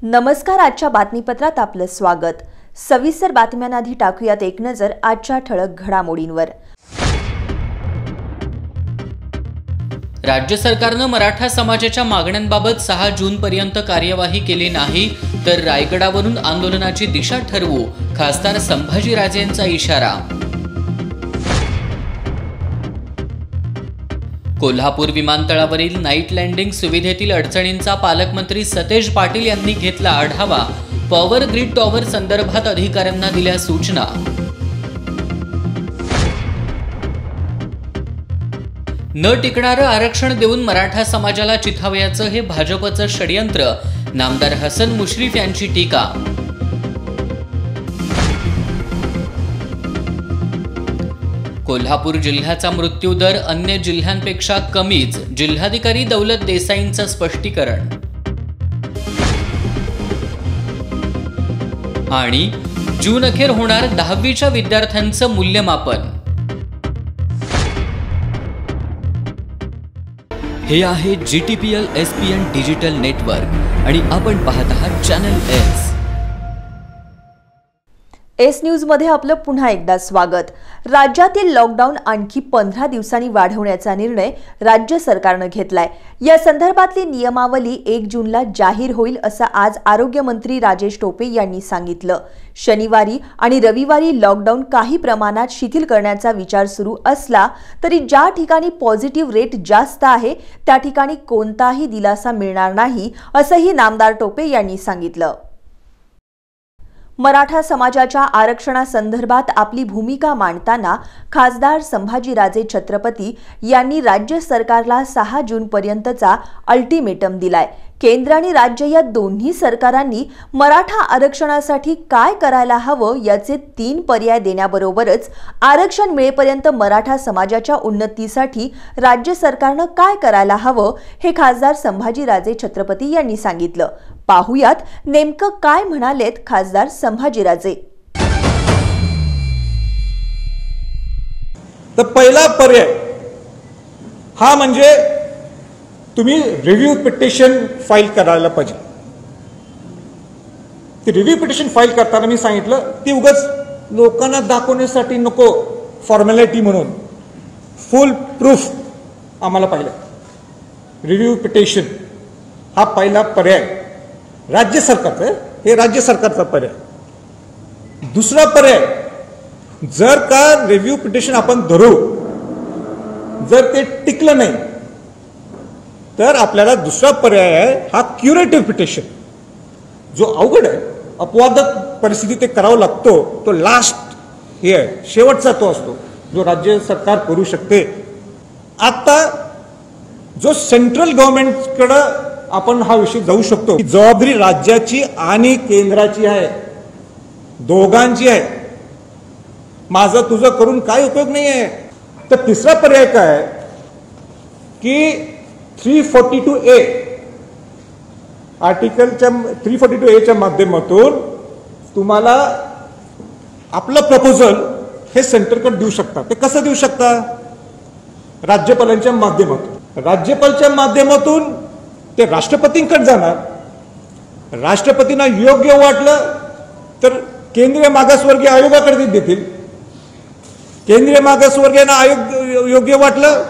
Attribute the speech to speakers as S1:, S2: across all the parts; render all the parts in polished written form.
S1: नमस्कार. आजच्या बातमीपत्रात आपलं स्वागत. सविस्तर बातम्यांआधी टाकूयात एक नजर आजच्या ठळक घडामोडींवर.
S2: राज्य सरकारनं मराठा समाजाच्या मागण्यांबाबत 6 जूनपर्यंत कार्यवाही केली नाही तर रायगडावरून आंदोलनाची दिशा ठरवू, खासदार संभाजीराजेंचा इशारा. कोल्हापूर विमानतळावरील नाईट लँडिंग सुविधेतील अडचणींचा पालकमंत्री सतेज पाटील यांनी घेतला आढावा. पॉवर ग्रीड टॉवर संदर्भात अधिकाऱ्यांना दिल्या सूचना. न टिकणारं आरक्षण देऊन मराठा समाजाला चिथावयाचं हे भाजपचं षडयंत्र, नामदार हसन मुश्रीफ यांची टीका. कोल्हापूर जिल्ह्याचा मृत्यूदर अन्य जिल्ह्यांपेक्षा कमीच, जिल्हाधिकारी दौलत देसाईंचं स्पष्टीकरण. आणि जून अखेर होणार 10वीच्या विद्यार्थ्यांचं मूल्यमापन. हे आहे GTPL SPN डिजिटल नेटवर्क आणि आपण पाहत आहात चॅनल एस.
S1: एस न्यूज मध्ये आपलं पुन्हा एकदा स्वागत. राज्यातील लॉकडाऊन आणखी 15 दिवसांनी वाढवण्याचा निर्णय राज्य सरकारनं घेतलाय. या संदर्भातली नियमावली 1 जूनला जाहीर होईल असं आज आरोग्यमंत्री राजेश टोपे यांनी सांगितलं. शनिवारी आणि रविवारी लॉकडाऊन काही प्रमाणात शिथिल करण्याचा विचार सुरू असला तरी ज्या ठिकाणी पॉझिटिव्ह रेट जास्त आहे त्या ठिकाणी कोणताही दिलासा मिळणार नाही असंही नामदार टोपे यांनी सांगितलं. मराठा समाजाच्या आरक्षणासंदर्भात आपली भूमिका मांडताना खासदार संभाजीराजे छत्रपती यांनी राज्य सरकारला 6 जूनपर्यंतचा अल्टिमेटम दिलाय. केंद्र आणि राज्य या दोन्ही सरकारांनी मराठा आरक्षणासाठी काय करायला हवं याचे 3 पर्याय देण्याबरोबरच आरक्षण मिळेपर्यंत मराठा समाजाच्या उन्नतीसाठी राज्य सरकारनं काय करायला हवं हे खासदार संभाजीराजे छत्रपती यांनी सांगितलं. पाहुयात नेमकं काय म्हणालेत खासदार संभाजीराजे.
S3: तर पहिला पर्याय हा म्हणजे तुम्ही रिव्ह्यू पिटिशन फाईल करायला पाहिजे. ती रिव्ह्यू पिटिशन फाईल करताना मी सांगितलं ती उगाच लोकांना दाखवण्यासाठी नको, फॉर्मॅलिटी म्हणून फुल प्रूफ आम्हाला पाहिलं. रिव्ह्यू पिटिशन हा पहिला पर्याय राज्य सरकारचा, हे राज्य सरकारचा पर्याय. दुसरा पर्याय, जर का रिव्ह्यू पिटिशन आपण धरू, जर ते टिकलं नाही तर आपल्याला दुसरा पर्याय आहे हा क्युरेटिव्ह पिटिशन, जो अवघड आहे, अपवादात्मक परिस्थिती ते करावा लागतो. तो लास्ट हे आहे, शेवटचा तो असतो जो राज्य सरकार करू शकते. आता जो सेंट्रल गव्हर्नमेंटकडे आपण हा विषय जाऊ शकतो, जबाबदारी राज्याची आणि केंद्राची आहे, दोघांची आहे. माझं तुझं करून काय उपयोग नाही आहे. तर तिसरा पर्याय काय आहे की 342A आर्टिकलच्या 342A च्या माध्यमातून तुम्हाला आपलं प्रपोजल हे सेंटरकडे देऊ शकता. ते कसं देऊ शकता? राज्यपालांच्या माध्यमातून. राज्यपालच्या माध्यमातून ते राष्ट्रपतींकडे जाणार. राष्ट्रपतींना योग्य वाटलं तर केंद्रीय मागासवर्गीय आयोगाकडे देतील. केंद्रीय मागासवर्गीयांना आयोग योग्य वाटलं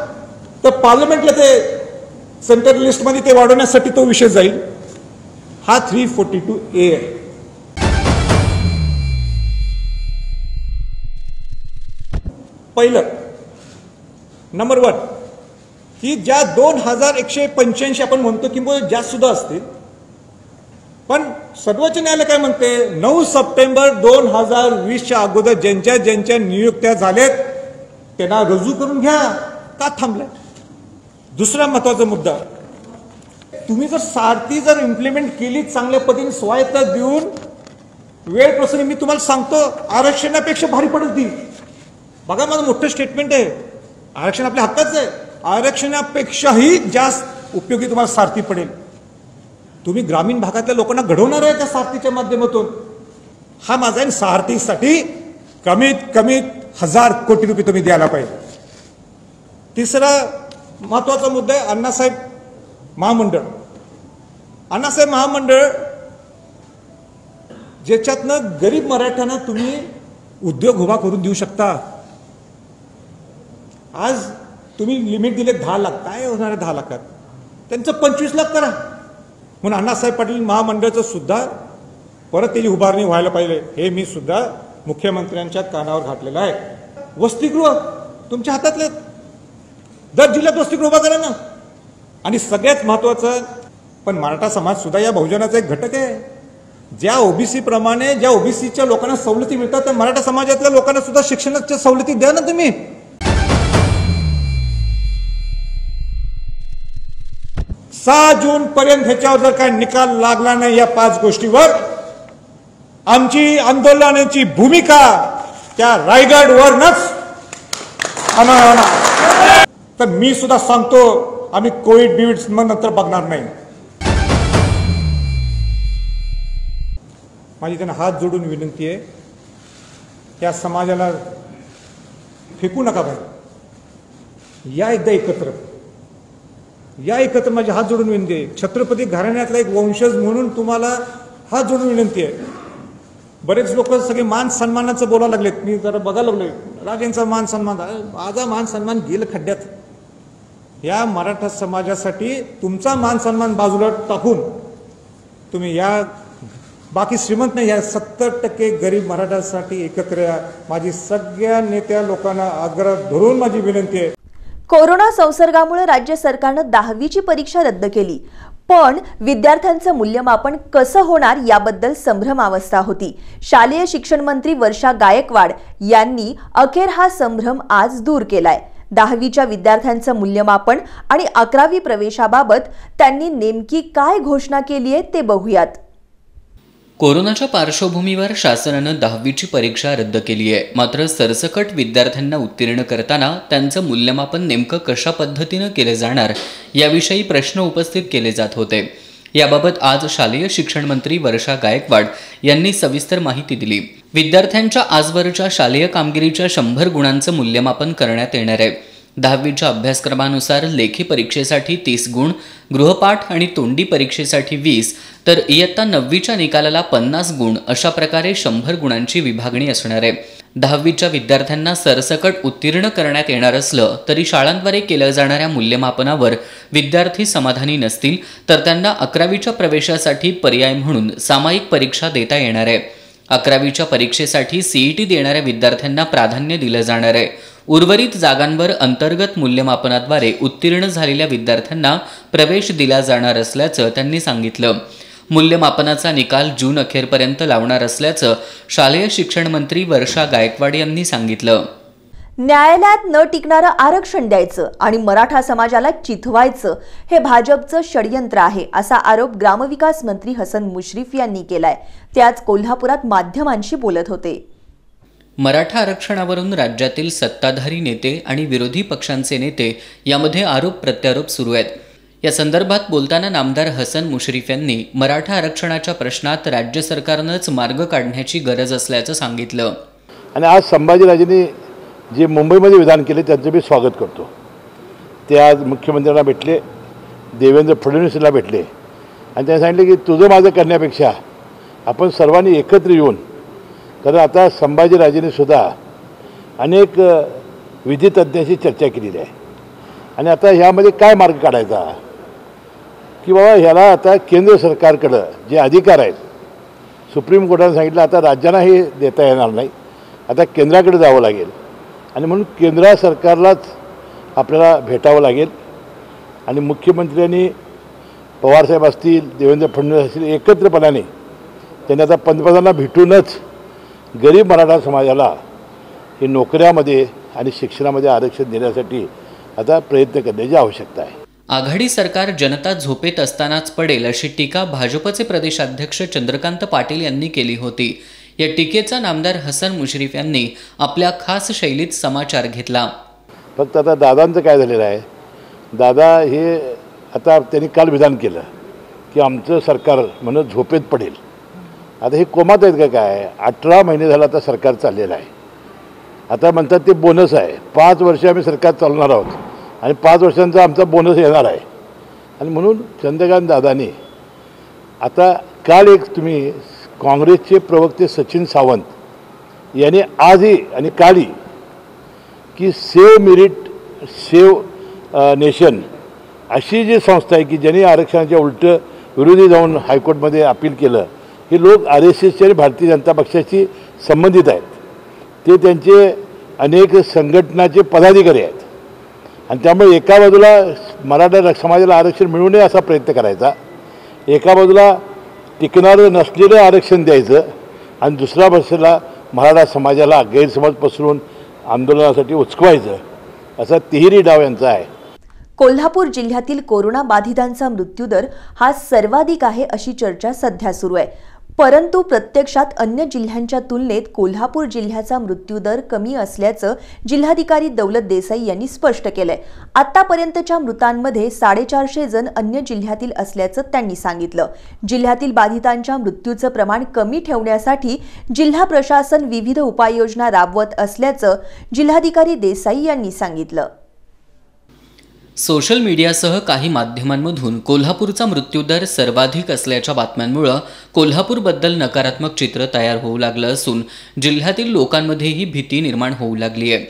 S3: तर पार्लमेंटला ते सेंट्रल लिस्टमध्ये ते वाढवण्यासाठी तो विषय जाईल. हा 342A आहे. पहिलं नंबर 1 की ज्या 2185 आपण म्हणतो किंवा जास्त सुद्धा असतील, पण सर्वोच्च न्यायालय काय म्हणते, 9 सप्टेंबर 2020च्या अगोदर ज्यांच्या ज्यांच्या नियुक्त्या झाल्यात त्यांना रुजू करून घ्या. का थांबलाय? दुसरा महत्वाचा मुद्दा, तुम्ही जर सारथी जर इम्प्लिमेंट केली चांगल्या पद्धतीने स्वायत्ता देऊन वेळ प्रसंगी, मी तुम्हाला सांगतो आरक्षणापेक्षा भारी पडेल ती. बघा माझं मोठं स्टेटमेंट आहे, आरक्षण आपल्या हक्काचं आहे. आरक्षणापेक्षाही जास्त उपयोगी तुम्हाला सारथी पडेल. तुम्ही ग्रामीण भागातल्या लोकांना घडवणार आहे त्या सारथीच्या माध्यमातून. हा माझा आहे. सारथीसाठी कमीत कमी 1000 कोटी रुपये तुम्ही द्यायला पाहिजे. तिसरा महत्वाचा मुद्दा आहे अण्णासाहेब महामंडळ. अण्णासाहेब महामंडळ ज्याच्यातनं गरीब मराठ्यांना तुम्ही उद्योग उभा करून देऊ शकता। आज तुम्ही लिमिट दिले 10 लाख, काय होणार आहे 10 लाखात? त्यांचं 25 लाख करा। म्हणून अण्णासाहेब पाटील महामंडळाचं सुद्धा परत त्याची उभारणी व्हायला पाहिजे, हे मी सुद्धा मुख्यमंत्र्यांच्या कानावर घातलेलं आहे। वसतिगृह तुमच्या हातातले, दर जिल्ह्यात वसतिगृह उभा करा ना। आणि सगळ्यात महत्त्वाचं, पण मराठा समाज सुद्धा या बहुजनाचा एक घटक आहे। ज्या ओबीसी प्रमाणे ज्या ओबीसीच्या लोकांना सवलती मिळतात, त्या मराठा समाजातल्या लोकांना सुद्धा शिक्षणाच्या सवलती द्या ना तुम्ही। 6 जून पर्यंत ह्याच्यावर जर काय निकाल लागला नाही या 5 गोष्टीवर, आमची आंदोलनाची भूमिका त्या रायगडवरच तर मी सुद्धा सांगतो, आम्ही कोविड नंतर बघणार नाही। माझी त्यांना हात जोडून विनंती आहे, या समाजाला फेकू नका भाई, या एकदा एकत्र, या एकत्र, माझी हात जोडून विनंती आहे। छत्रपती घराण्यातला एक वंशज म्हणून तुम्हाला हात जोडून विनंती आहे। बरेच लोक सगळे मान सन्मानाचं बोलायला लागलेत, मी जरा बघायला लागलोय, राजेंचा मान सन्मान, माझा मान सन्मान गेलं खड्ड्यात। या मराठा समाजासाठी तुमचा मान सन्मान बाजूला टाकून तुम्ही या बाकी श्रीमंत नाही, या 70% गरीब मराठासाठी एकत्र या। माझी सगळ्या नेत्या लोकांना आग्रह धरून माझी विनंती आहे।
S1: कोरोना संसर्गामुळे राज्य सरकारनं 10वीची परीक्षा रद्द केली, पण विद्यार्थ्यांचं मूल्यमापन कसं होणार याबद्दल संभ्रमावस्था होती। शालेय शिक्षण मंत्री वर्षा गायकवाड यांनी अखेर हा संभ्रम आज दूर केलाय। 10वीच्या विद्यार्थ्यांचं मूल्यमापन आणि 11वी प्रवेशाबाबत त्यांनी नेमकी काय घोषणा केली आहे ते बघूयात।
S2: कोरोनाच्या पार्श्वभूमीवर शासनानं 10वीची परीक्षा रद्द केली आहे। मात्र सरसकट विद्यार्थ्यांना उत्तीर्ण करताना त्यांचं मूल्यमापन नेमकं कशा पद्धतीनं केलं जाणार याविषयी प्रश्न उपस्थित केले जात होते। याबाबत आज शालेय शिक्षण मंत्री वर्षा गायकवाड यांनी सविस्तर माहिती दिली। विद्यार्थ्यांच्या आजवरच्या शालेय कामगिरीच्या 100 गुणांचं मूल्यमापन करण्यात येणार आहे। 10वीच्या अभ्यासक्रमानुसार लेखी परीक्षेसाठी 30 गुण, गृहपाठ आणि तोंडी परीक्षेसाठी 20, तर इयत्ता 9वीच्या निकालाला 50 गुण अशा प्रकारे 100 गुणांची विभागणी असणार आहे। 10वीच्या विद्यार्थ्यांना सरसकट उत्तीर्ण करण्यात येणार असलं तरी शाळांद्वारे केल्या जाणाऱ्या मूल्यमापनावर विद्यार्थी समाधानी नसतील तर त्यांना 11वीच्या प्रवेशासाठी पर्याय म्हणून सामायिक परीक्षा देता येणार आहे। 11वीच्या परीक्षेसाठी सीईटी देणाऱ्या विद्यार्थ्यांना प्राधान्य दिलं जाणार आहे। उर्वरित जागांवर अंतर्गत मूल्यमापनाद्वारे उत्तीर्ण झालेल्या विद्यार्थ्यांना प्रवेश दिला जाणार असल्याचं त्यांनी सांगितलं। मूल्यमापनाचा निकाल जून अखेरपर्यंत लावणार असल्याचं शालेय शिक्षण मंत्री वर्षा गायकवाड यांनी सांगितलं।
S1: न्यायालयात न टिकणारं आरक्षण द्यायचं आणि मराठा समाजाला चिथवायचं हे भाजपचं षडयंत्र आहे, असा आरोप ग्रामविकास मंत्री हसन मुश्रीफ यांनी केलाय। ते आज कोल्हापुरात माध्यमांशी बोलत होते।
S2: मराठा आरक्षणावरून राज्यातील सत्ताधारी नेते आणि विरोधी पक्षांचे नेते यामध्ये आरोप प्रत्यारोप सुरू आहेत। या संदर्भात बोलताना नामदार हसन मुश्रीफ यांनी मराठा आरक्षणाच्या प्रश्नात राज्य सरकारनंच मार्ग काढण्याची गरज असल्याचं सांगितलं।
S4: आणि आज संभाजीराजेंनी जे मुंबईमध्ये विधान केले त्यांचं मी स्वागत करतो। ते आज मुख्यमंत्र्यांना भेटले, देवेंद्र फडणवीसला भेटले आणि त्यांनी सांगितले की तुझं माझं करण्यापेक्षा आपण सर्वांनी एकत्र येऊन, कारण आता संभाजीराजेंनी सुद्धा अनेक विधितज्ञांशी चर्चा केलेली आहे आणि आता ह्यामध्ये काय मार्ग काढायचा की बाबा ह्याला आता केंद्र सरकारकडं जे अधिकार आहेत, सुप्रीम कोर्टाने सांगितलं आता राज्यांना हे देता येणार नाही, आता केंद्राकडे जावं लागेल आणि म्हणून केंद्र सरकारलाच आपल्याला भेटावं लागेल। आणि मुख्यमंत्र्यांनी पवारसाहेब असतील, देवेंद्र फडणवीस असतील, एकत्रपणाने त्यांनी आता पंतप्रधानांना भेटूनच गरीब मराठा समाजाला हे नोकऱ्यामध्ये आणि शिक्षणामध्ये आरक्षण देण्यासाठी आता प्रयत्न करण्याची आवश्यकता आहे।
S2: आघाडी सरकार जनता झोपेत असतानाच पडेल अशी टीका भाजपचे प्रदेशाध्यक्ष चंद्रकांत पाटील यांनी केली होती। या टीकेचा नामदार हसन मुश्रीफ यांनी आपल्या खास शैलीत समाचार घेतला।
S4: फक्त आता दादांचं काय झालेलं आहे, दादा हे आता त्यांनी काल विधान केलं की आमचं सरकार म्हणून झोपेत पडेल। आता हे कोमात आहेत का काय? 18 महिने झालं आता सरकार चाललेलं आहे। आता म्हणतात ते बोनस आहे, 5 वर्ष आम्ही सरकार चालणार आहोत आणि 5 वर्षांचा आमचा बोनस येणार आहे। आणि म्हणून चंद्रकांत दादांनी आता काल एक तुम्ही काँग्रेसचे प्रवक्ते सचिन सावंत यांनी आजही आणि कालही की सेव्ह मेरिट सेव्ह नेशन अशी जी संस्था आहे की ज्यांनी आरक्षणाच्या उलटं विरोधी जाऊन हायकोर्टमध्ये अपील केलं, हे लोक RSSचे आणि भारतीय जनता पक्षाशी संबंधित आहेत. ते त्यांचे अनेक संघटनाचे पदाधिकारी आहेत आणि त्यामुळे एका बाजूला मराठा समाजाला आरक्षण मिळू नये असा प्रयत्न करायचा, एका बाजूला टिकणारं नसलेलं आरक्षण द्यायचं आणि दुसऱ्या बाजूला मराठा समाजाला गैरसमज पसरून आंदोलनासाठी उचकवायचं, असा तिहेरी डाव यांचा आहे.
S1: कोल्हापूर जिल्ह्यातील कोरोना बाधितांचा मृत्यूदर हा सर्वाधिक आहे अशी चर्चा सध्या सुरू आहे. परंतु प्रत्यक्षात अन्य जिल्ह्यांच्या तुलनेत कोल्हापूर जिल्ह्याचा मृत्यूदर कमी असल्याचं जिल्हाधिकारी दौलत देसाई यांनी स्पष्ट केलंय. आतापर्यंतच्या मृतांमध्ये 450 जण अन्य जिल्ह्यातील असल्याचं त्यांनी सांगितलं. जिल्ह्यातील बाधितांच्या मृत्यूचं प्रमाण कमी ठेवण्यासाठी जिल्हा प्रशासन विविध उपाययोजना राबवत असल्याचं जिल्हाधिकारी देसाई यांनी सांगितलं.
S2: सोशल मीडियासह काही माध्यमांमधून कोल्हापूरचा मृत्यूदर सर्वाधिक असल्याच्या बातम्यांमुळे कोल्हापूरबद्दल नकारात्मक चित्र तयार होऊ लागलं असून जिल्ह्यातील लोकांमध्येही भीती निर्माण होऊ लागली आहे.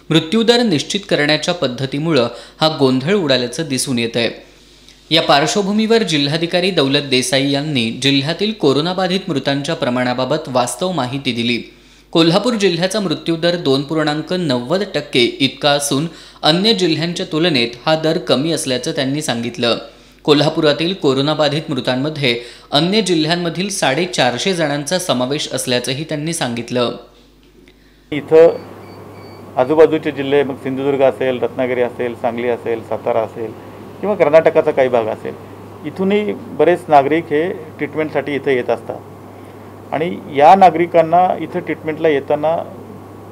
S2: मृत्यूदर निश्चित करण्याच्या पद्धतीमुळे हा गोंधळ उडाल्याचं दिसून येतंय. या पार्श्वभूमीवर जिल्हाधिकारी दौलत देसाई यांनी जिल्ह्यातील कोरोनाबाधित मृतांच्या प्रमाणाबाबत वास्तव माहिती दिली. कोल्हापूर जिल्ह्याचा मृत्यूदर 2.90% इतका असून अन्य जिल्ह्यांच्या तुलनेत हा दर कमी असल्याचं त्यांनी सांगितलं. कोल्हापुरातील कोरोनाबाधित मृतांमध्ये अन्य जिल्ह्यांमधील 450 जणांचा समावेश असल्याचंही त्यांनी सांगितलं.
S5: इथं आजूबाजूचे जिल्हे, मग सिंधुदुर्ग असेल, रत्नागिरी असेल, सांगली असेल, सातारा असेल किंवा कर्नाटकाचा काही भाग असेल, इथूनही बरेच नागरिक हे ट्रीटमेंटसाठी इथं येत असतात आणि या नागरिकांना इथं ट्रीटमेंटला येताना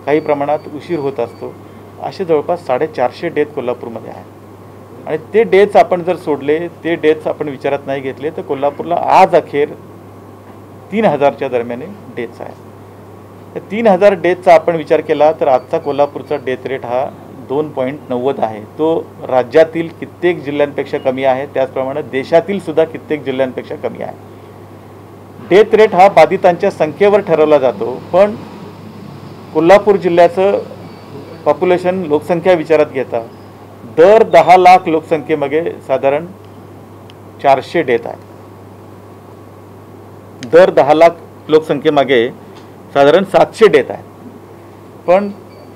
S5: काही प्रमाणात उशीर होत असतो. असे जवळपास 450 डेथ कोल्हापूरमध्ये आहेत आणि ते डेथ्स आपण जर सोडले, ते डेथ्स आपण विचारात नाही घेतले तर कोल्हापूरला आज अखेर 3000च्या दरम्यान डेथ्स आहेत. त्या 3000 डेथचा आपण विचार केला तर आजचा कोल्हापूरचा डेथ रेट हा 2.90 आहे. तो राज्यातील कित्येक जिल्ह्यांपेक्षा कमी आहे, त्याचप्रमाणे देशातील सुद्धा कित्येक जिल्ह्यांपेक्षा कमी आहे. डेथ रेट हा बाधितांच्या संख्येवर ठरवला जातो, पण कोल्हापूर जिल्ह्याचं पॉप्युलेशन लोकसंख्या विचारात घेता दर 10 लाख लोकसंख्येमध्ये साधारण 400 डेथ आहे. दर 10 लाख लोकसंख्येमागे साधारण 700 डेथ आहे. पण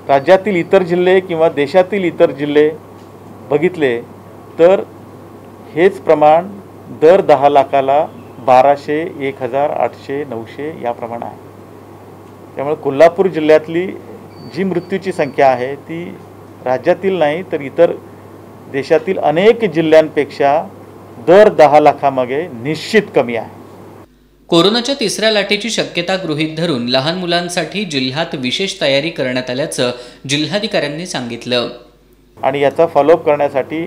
S5: राज्यातील इतर जिल्हे किंवा देशातील इतर जिल्हे बघितले तर हेच प्रमाण दर 10 लाखाला 1200, 1000, 800, 900 या प्रमाण आहे. त्यामुळे कोल्हापूर जिल्ह्यातली जी मृत्यूची संख्या आहे ती राज्यातील नाही तर इतर देशातील अनेक जिल्ह्यांपेक्षा दर 10 लाखामागे निश्चित कमी आहे.
S2: कोरोनाच्या तिसऱ्या लाटेची शक्यता गृहीत धरून लहान मुलांसाठी जिल्ह्यात विशेष तयारी करण्यात आल्याचं जिल्हाधिकाऱ्यांनी सांगितलं.
S5: आणि याचा फॉलोअप करण्यासाठी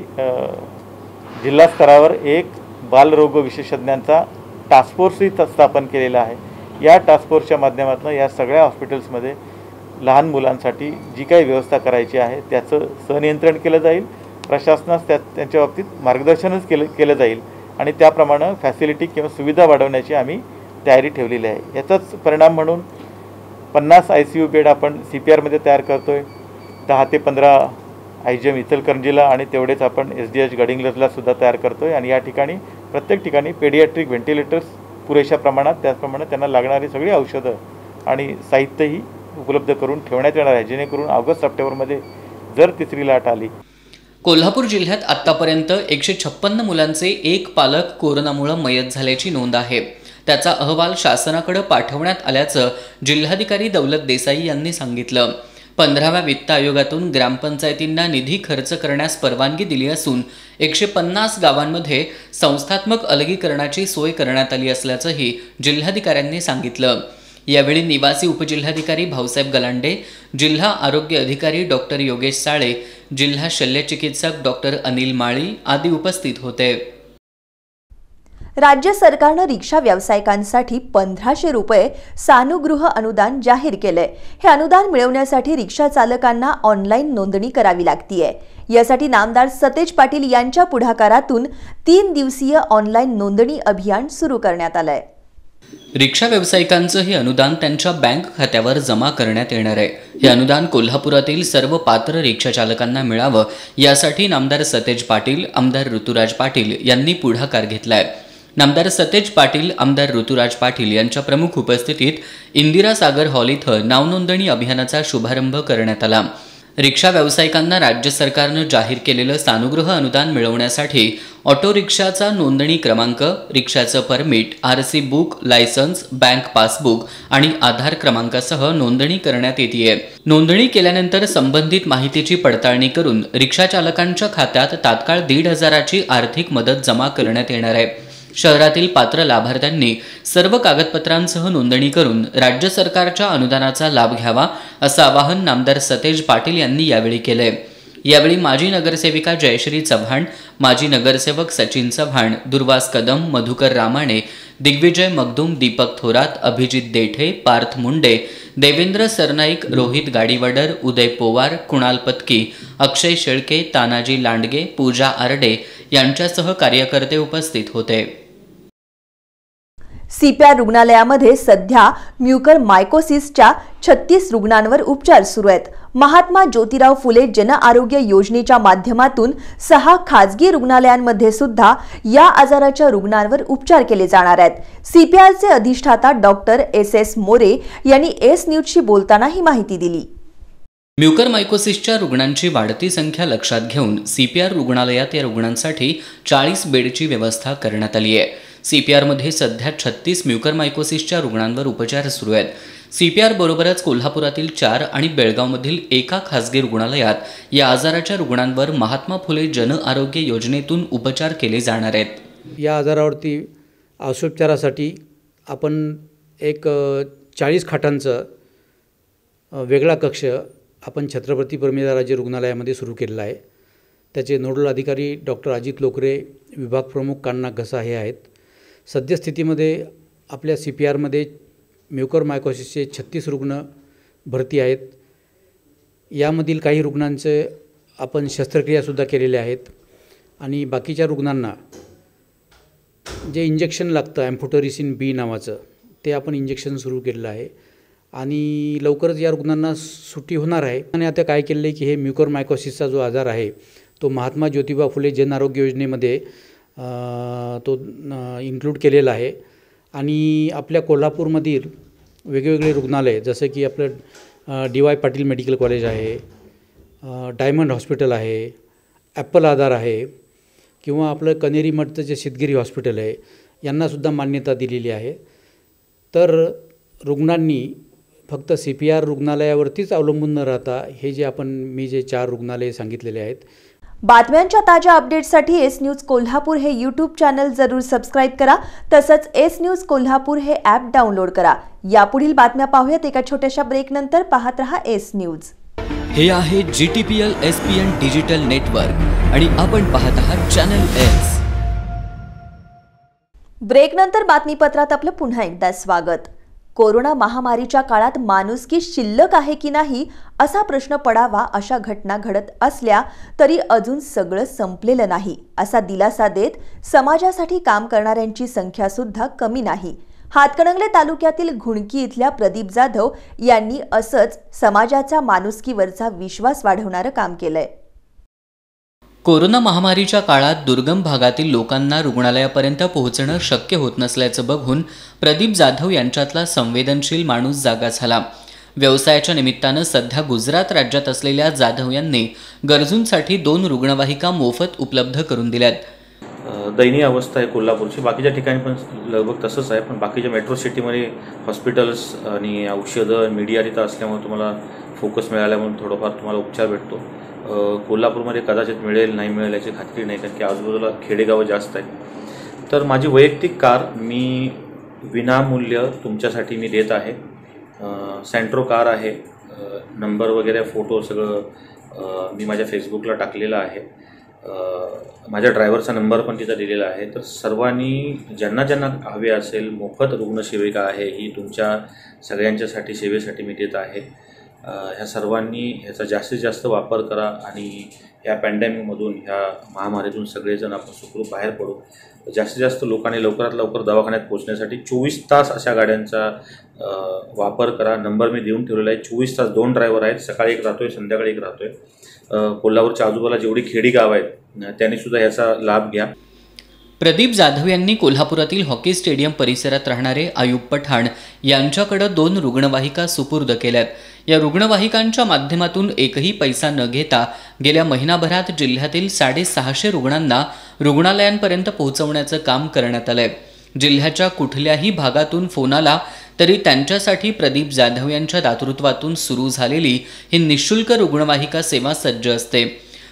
S5: जिल्हा स्तरावर एक बालरोग विशेषज्ञांचा टास्क फोर्सही स्थापन केलेला आहे. या टास्क फोर्सच्या माध्यमातून या सगळ्या हॉस्पिटल्समध्ये लहान मुलांसाठी जी काही व्यवस्था करायची आहे त्याचं संनियंत्रण केलं जाईल. प्रशासनास त्यांच्या बाबतीत मार्गदर्शनच केलं जाईल आणि त्याप्रमाणे फॅसिलिटी किंवा सुविधा वाढवण्याची आम्ही तयारी ठेवलेली आहे. याचाच परिणाम म्हणून 50 ICU बेड आपण CPRमध्ये तयार करतो आहे. 10 ते 15 IGM इचलकरंजीला आणि तेवढेच आपण SDH गडिंग्लजला सुद्धा तयार करतो आहे. आणि या ठिकाणी प्रत्येक ठिकाणी पेडियाट्रिक व्हेंटिलेटर्स पुरेशा प्रमाणात, त्याचप्रमाणे त्यांना लागणारी सगळी औषधं आणि साहित्यही उपलब्ध करून ठेवण्यात येणार आहे, जेणेकरून ऑगस्ट-सप्टेंबरमध्ये जर तिसरी लाट आली.
S2: कोल्हापूर जिल्ह्यात आतापर्यंत 156 मुलांचे एक पालक कोरोनामुळे मयत झाल्याची नोंद आहे. त्याचा अहवाल शासनाकडे पाठवण्यात आल्याचं जिल्हाधिकारी दौलत देसाई यांनी सांगितलं. 15व्या वित्त आयोगातून ग्रामपंचायतींना निधी खर्च करण्यास परवानगी दिली असून 150 गावांमध्ये संस्थात्मक अलगीकरणाची सोय करण्यात आली असल्याचंही जिल्हाधिकाऱ्यांनी सांगितलं. यावेळी निवासी उपजिल्हाधिकारी भाऊसाहेब गलांडे, जिल्हा आरोग्य अधिकारी डॉक्टर योगेश साळे, जिल्हा शल्यचिकित्सक डॉक्टर अनिल माळी आदी उपस्थित होते.
S1: राज्य सरकारनं रिक्षा व्यावसायिकांसाठी 1500 रुपये सानुगृह अनुदान जाहीर केलंय. हे अनुदान मिळवण्यासाठी रिक्षा चालकांना ऑनलाईन नोंदणी करावी लागतीये. यासाठी नामदार सतेज पाटील यांच्या पुढाकारातून 3 दिवसीय ऑनलाईन नोंदणी अभियान सुरू करण्यात आलंय.
S2: रिक्षा व्यावसायिकांचं हे अनुदान त्यांच्या बँक खात्यावर जमा करण्यात येणार आहे. हे अनुदान कोल्हापुरातील सर्व पात्र रिक्षा चालकांना मिळावं यासाठी नामदार सतेज पाटील, आमदार ऋतुराज पाटील यांनी पुढाकार घेतलाय. नामदार सतेज पाटील, आमदार ऋतुराज पाटील यांच्या प्रमुख उपस्थितीत इंदिरा सागर हॉल इथं नावनोंदणी अभियानाचा शुभारंभ करण्यात आला. रिक्षा व्यावसायिकांना राज्य सरकारनं जाहीर केलेलं सानुग्रह अनुदान मिळवण्यासाठी ऑटो रिक्षाचा नोंदणी क्रमांक, रिक्षाचं permit, RC book, licence, bank passbook आणि आधार क्रमांकासह नोंदणी करण्यात येते. नोंदणी केल्यानंतर संबंधित माहितीची पडताळणी करून रिक्षा चालकांच्या खात्यात तात्काळ 1,500ची आर्थिक मदत जमा करण्यात येणार आहे. शहरातील पात्र लाभार्थ्यांनी सर्व कागदपत्रांसह नोंदणी करून राज्य सरकारच्या अनुदानाचा लाभ घ्यावा असं आवाहन नामदार सतेज पाटील यांनी यावेळी केले. यावेळी माजी नगरसेविका जयश्री चव्हाण, माजी नगरसेवक सचिन चव्हाण, दुर्वास कदम, मधुकर रामाणे, दिग्विजय मगदूम, दीपक थोरात, अभिजित देठे, पार्थ मुंडे, देवेंद्र सरनाईक, रोहित गाडीवडर, उदय पोवार, कुणाल पत्की, अक्षय शेळके, तानाजी लांडगे, पूजा आरडे यांच्यासह कार्यकर्ते उपस्थित होते.
S1: CPR रुग्णालयामध्ये सध्या म्युकरमायकोसिसच्या 36 रुग्णांवर उपचार सुरू आहेत. महात्मा ज्योतिराव फुले जन आरोग्य योजनेच्या माध्यमातून 6 खाजगी रुग्णालयांमध्ये सुद्धा या आजाराच्या रुग्णांवर उपचार केले जाणार आहेत. CPRचे अधिष्ठाता डॉक्टर SS मोरे यांनी एस न्यूजशी बोलताना ही माहिती दिली.
S2: म्युकरमायकोसिसच्या रुग्णांची वाढती संख्या लक्षात घेऊन CPR रुग्णालयात या रुग्णांसाठी 40 बेडची व्यवस्था करण्यात आली आहे. CPRमध्ये सध्या 36 म्युकरमायकोसिसच्या रुग्णांवर उपचार सुरू आहेत. CPR बरोबरच कोल्हापुरातील 4 आणि बेळगावमधील एका खासगी रुग्णालयात या आजाराच्या रुग्णांवर महात्मा फुले जन आरोग्य योजनेतून उपचार केले जाणार आहेत.
S6: या आजारावरती औषधोपचारासाठी आपण एक 40 खाटांचं वेगळा कक्ष आपण छत्रपती प्रमिलाराजे रुग्णालयामध्ये सुरू केलेला आहे. त्याचे नोडल अधिकारी डॉक्टर अजित लोकरे, विभाग प्रमुख कान्ना घसा हे आहेत. सद्यस्थितीमध्ये आपल्या CPRमध्ये म्युकरमायकोसिसचे 36 रुग्ण भरती आहेत. यामधील काही रुग्णांचे आपण शस्त्रक्रियासुद्धा केलेल्या आहेत आणि बाकीच्या रुग्णांना जे इंजेक्शन लागतं ॲम्फोटेरिसिन B नावाचं ते आपण इंजेक्शन सुरू केलेलं आहे आणि लवकरच या रुग्णांना सुट्टी होणार आहे. आणि आता काय केलं आहे की हे म्युकरमायकोसिसचा जो आजार आहे तो महात्मा ज्योतिबा फुले जन आरोग्य योजनेमध्ये तो इन्क्लूड केलेला आहे आणि आपल्या कोल्हापूरमधील वेगवेगळे रुग्णालय जसं की आपलं DY पाटील मेडिकल कॉलेज आहे, डायमंड हॉस्पिटल आहे, ॲपल आधार आहे किंवा आपलं कनेरी मठचं जे सिद्धगिरी हॉस्पिटल आहे यांनासुद्धा मान्यता दिलेली आहे. तर रुग्णांनी फक्त CPR रुग्णालयावरतीच अवलंबून न राहता हे जे मी जे 4 रुग्णालय सांगितलेले आहेत.
S1: बातम्यांच्या ताज्या अपडेट्ससाठी एस न्यूज कोल्हापूर हे यूट्यूब चॅनल जरूर सबस्क्राईब करा. तसंच एस न्यूज कोल्हापूर हे ॲप डाउनलोड करा. यापुढील बातम्या पाहूयात एका छोट्याशा ब्रेकनंतर. पाहत रहा एस न्यूज.
S2: हे आहे GTPL SPN डिजिटल नेटवर्क आणि आपण पाहत आहात चॅनल एस.
S1: ब्रेकनंतर बातमीपत्रात आपलं पुन्हा एकदा स्वागत. कोरोना महामारीच्या काळात माणुसकी शिल्लक आहे की नाही असा प्रश्न पडावा अशा घटना घडत असल्या तरी अजून सगळं संपलेलं नाही असा दिलासा देत समाजासाठी काम करणाऱ्यांची संख्या सुद्धा कमी नाही. हातकणंगले तालुक्यातील घुणकी इथल्या प्रदीप जाधव यांनी असंच समाजाच्या माणुसकीवरचा विश्वास वाढवणारं काम केलंय.
S2: कोरोना महामारीच्या काळात दुर्गम भागातील लोकांना रुग्णालयापर्यंत पोहोचणं शक्य होत नसल्याचं बघून प्रदीप जाधव यांच्यातला संवेदनशील माणूस जागा झाला. व्यवसायाच्या निमित्तानं सध्या गुजरात राज्यात असलेल्या जाधव यांनी गरजूंसाठी 2 रुग्णवाहिका मोफत उपलब्ध करून दिल्यात.
S5: दयनीय अवस्था आहे कोल्हापूरची. बाकीच्या ठिकाणी पण लगभग तसंच आहे, पण बाकीच्या मेट्रो सिटीमध्ये हॉस्पिटल्स आणि औषधं मीडिया तिथं असल्यामुळे तुम्हाला फोकस मिळाल्यामुळे थोडंफार तुम्हाला उपचार भेटतो. कोल्हापूरमध्ये कदाचित मिळेल नाही मिळेल याची खात्री नाही, कारण की आजूबाजूला खेडेगावं जास्त आहेत. तर माझी वैयक्तिक कार मी विनामूल्य तुमच्यासाठी मी देत आहे. सेंट्रो कार आहे. नंबर वगैरे फोटो सगळं मी माझ्या फेसबुकला टाकलेलं आहे. माझ्या ड्रायव्हरचा नंबर पण तिथं दिलेला आहे. तर सर्वांनी ज्यांना ज्यांना हवे असेल मोफत रुग्णसेविका आहे ही तुमच्या सगळ्यांच्यासाठी सेवेसाठी मी देत आहे.
S7: ह्या सर्वांनी ह्याचा जास्तीत जास्त वापर करा आणि ह्या पॅन्डेमिकमधून, ह्या महामारीतून सगळेजण आपण सुखरूप बाहेर पडू. जास्तीत जास्त लोकांनी लवकरात लवकर दवाखान्यात पोहोचण्यासाठी 24 तास अशा गाड्यांचा वापर करा. नंबर मी देऊन ठेवलेला आहे. 24 तास 2 ड्रायव्हर आहेत. सकाळी एक राहतोय, संध्याकाळी एक राहतोय. कोल्हापूरच्या आजूबाजूला जेवढी खेडी गाव आहेत त्यांनी सुद्धा याचा लाभ घ्या.
S2: प्रदीप जाधव यांनी कोल्हापुरातील हॉकी स्टेडियम परिसरात राहणारे आयुब पठाण यांच्याकडे 2 रुग्णवाहिका सुपूर्द केल्यात. या रुग्णवाहिकांच्या माध्यमातून एकही पैसा न घेता गेल्या महिनाभरात जिल्ह्यातील 650 रुग्णांना रुग्णालयांपर्यंत पोहोचवण्याचं काम करण्यात आलंय. जिल्ह्याच्या कुठल्याही भागातून फोन आला तरी त्यांच्यासाठी प्रदीप जाधव यांच्या दातृत्वातून सुरू झालेली ही निःशुल्क रुग्णवाहिका सेवा सज्ज असते.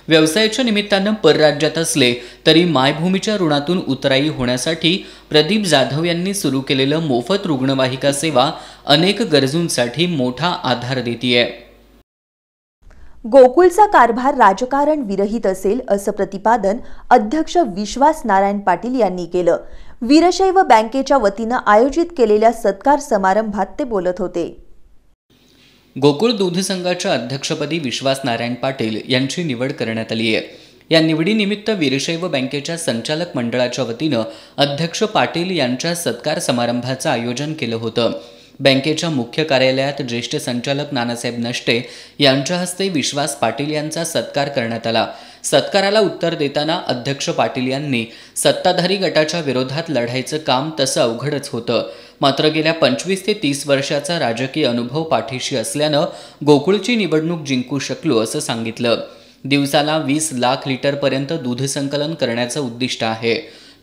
S2: व्यवसायाच्या निमित्तानं परराज्यात असले तरी मायभूमीच्या ऋणातून उतराई होण्यासाठी प्रदीप जाधव यांनी सुरू केलेलं मोफत रुग्णवाहिका सेवा अनेक गरजूंसाठी मोठा आधार देतीये.
S1: गोकुळचा कारभार राजकारण विरहित असेल असं प्रतिपादन अध्यक्ष विश्वास नारायण पाटील यांनी केलं. वीरशैव बँकेच्या वतीनं आयोजित केलेल्या सत्कार समारंभात ते बोलत होते.
S2: गोकुळ दूध संघाच्या अध्यक्षपदी विश्वास नारायण पाटील यांची निवड करण्यात आली आहे. या निवडीनिमित्त वीरशैव बँकेच्या संचालक मंडळाच्या वतीनं अध्यक्ष पाटील यांच्या सत्कार समारंभाचं आयोजन केलं होतं. बँकेच्या मुख्य कार्यालयात ज्येष्ठ संचालक नानासाहेब नष्टे यांच्या हस्ते विश्वास पाटील यांचा सत्कार करण्यात आला. सत्काराला उत्तर देताना अध्यक्ष पाटील यांनी सत्ताधारी गटाच्या विरोधात लढायचं काम तसं अवघडच होतं, मात्र गेल्या 25 ते 30 वर्षाचा राजकीय अनुभव पाठीशी असल्यानं गोकुळची निवडणूक जिंकू शकलो असं सांगितलं. दिवसाला 20 लाख लिटरपर्यंत दूध संकलन करण्याचं उद्दिष्ट आहे.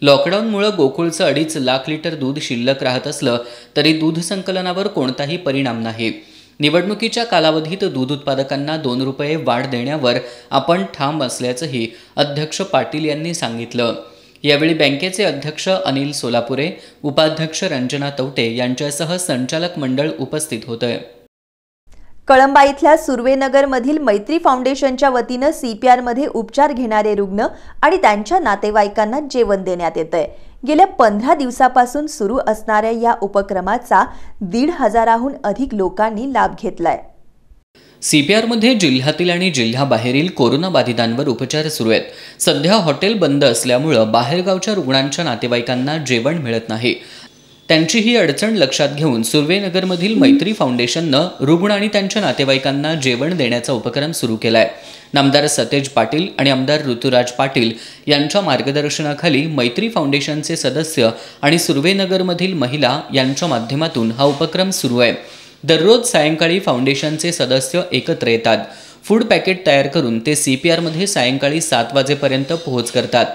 S2: लॉकडाऊनमुळे गोकुळचं 2.5 लाख लिटर दूध शिल्लक राहत असलं तरी दूध संकलनावर कोणताही परिणाम नाही. निवडणुकीच्या कालावधीत दूध उत्पादकांना 2 रुपये वाढ देण्यावर आपण ठाम असल्याचंही अध्यक्ष पाटील यांनी सांगितलं. यावेळी बँकेचे अध्यक्ष अनिल सोलापुरे, उपाध्यक्ष रंजना तवटे यांच्यासह संचालक मंडळ उपस्थित होते.
S1: कळंबा इथल्या सुर्वेनगरमधील मैत्री फाउंडेशनच्या वतीनं CPR-मध्ये उपचार घेणारे रुग्ण आणि त्यांच्या नातेवाईकांना जेवण देण्यात येतंय. गेल्या 15 दिवसापासून सुरू असणाऱ्या या उपक्रमाचा 1,500हून अधिक लोकांनी लाभ घेतलाय.
S2: CPR-मध्ये जिल्ह्यातील आणि जिल्ह्याबाहेरील कोरोनाबाधितांवर उपचार सुरू आहेत. सध्या हॉटेल बंद असल्यामुळे बाहेरगावच्या रुग्णांच्या नातेवाईकांना जेवण मिळत नाही. त्यांची ही अडचण लक्षात घेऊन सुर्वेनगरमधील मैत्री फाउंडेशननं रुग्ण आणि त्यांच्या नातेवाईकांना जेवण देण्याचा उपक्रम सुरू केलाय. नामदार सतेज पाटील आणि आमदार ऋतुराज पाटील यांच्या मार्गदर्शनाखाली मैत्री फाउंडेशनचे सदस्य आणि सुर्वेनगरमधील महिला यांच्या माध्यमातून हा उपक्रम सुरू आहे. दररोज सायंकाळी फाउंडेशनचे सदस्य एकत्र येतात. फूड पॅकेट तयार करून ते CPR-मध्ये सायंकाळी 7 वाजेपर्यंत पोहोच करतात.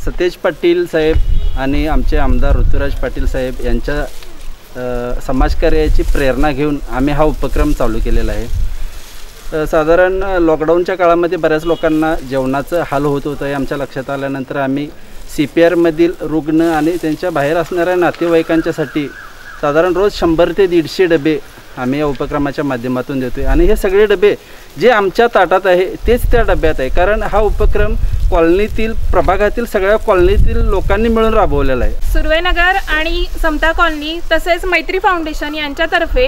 S8: सतेज पाटील साहेब आणि आमचे आमदार ऋतुराज पाटील साहेब यांच्या समाजकार्याची प्रेरणा घेऊन आम्ही हा उपक्रम चालू केलेला आहे. साधारण लॉकडाऊनच्या काळामध्ये बऱ्याच लोकांना जेवणाचं हाल होत होतं हे आमच्या लक्षात आल्यानंतर आम्ही CPR-मधील रुग्ण आणि त्यांच्या बाहेर असणाऱ्या नातेवाईकांच्यासाठी साधारण रोज 100 ते 150 डबे आम्ही या उपक्रमाच्या माध्यमातून देतो आहे. आणि हे सगळे डबे जे आमच्या ताटात आहे तेच त्या डब्यात आहे, कारण हा उपक्रम कॉलनीतील प्रभागातील सगळ्या कॉलनीतील लोकांनी मिळून राबवलेला आहे.
S9: सुर्वेनगर आणि समता कॉलनी तसेच मैत्री फाउंडेशन यांच्यातर्फे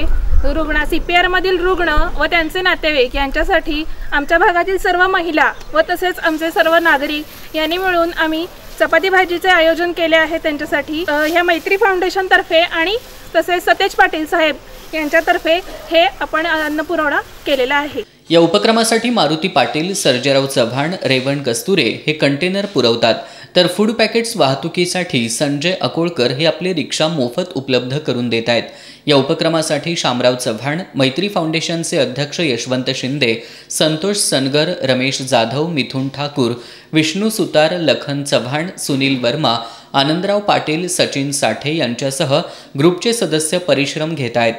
S9: CPR-मधील रुग्ण व त्यांचे नातेवाईक यांच्यासाठी आमच्या भागातील सर्व महिला व तसेच आमचे सर्व नागरिक यांनी मिळून आम्ही चपाती भाजीचे आयोजन केले आहे. त्यांच्यासाठी ह्या मैत्री फाउंडेशनतर्फे आणि तसेच सतेज पाटील साहेब यांच्यातर्फे हे आपण अन्न पुरवठा केलेला आहे.
S2: या उपक्रमासाठी मारुती पाटील, सर्जेराव चव्हाण, रेवण कस्तुरे हे कंटेनर पुरवतात, तर फूड पॅकेट्स वाहतुकीसाठी संजय अकोळकर हे आपले रिक्षा मोफत उपलब्ध करून देत आहेत. या उपक्रमासाठी शामराव चव्हाण, मैत्री फाउंडेशनचे अध्यक्ष यशवंत शिंदे, संतोष सनगर, रमेश जाधव, मिथुन ठाकूर, विष्णू सुतार, लखन चव्हाण, सुनील वर्मा, आनंदराव पाटील, सचिन साठे यांच्यासह ग्रुपचे सदस्य परिश्रम घेत आहेत.